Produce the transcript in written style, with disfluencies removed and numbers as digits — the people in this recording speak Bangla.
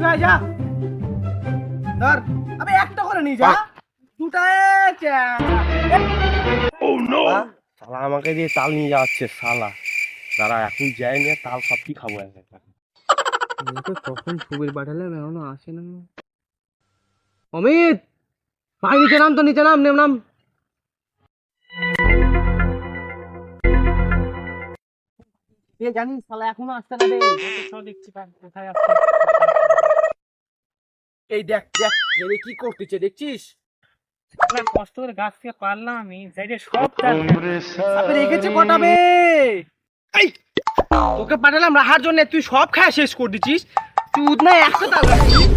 যা ধর আবে একটা করে নিয়ে যা দুটায় শালা আমাকে দিয়ে তাল নিয়ে যাচ্ছে শালা। দাঁড়া এখন যাই নিয়ে তাল সব কি খাবো তো তখন ছবির পাঠালাম এখনো আসে না। অমিত ভাই নিচে নাম, তো নিচে নাম, নাম। জানিস শালা এখনো আসতে না রে। দেখছি কোথায় আসছে। এই দেখ দেখ এরে কি করতেছে দেখছিস? কষ্ট করে গাছ থেকে পারলাম আমি সাইডে সব আপনি রেখেছে কটাবে? এই তোকে পাঠালাম রাহার জন্য, তুই সব খায় শেষ করে দিছিস। তুই না একটা তাল রাখিস।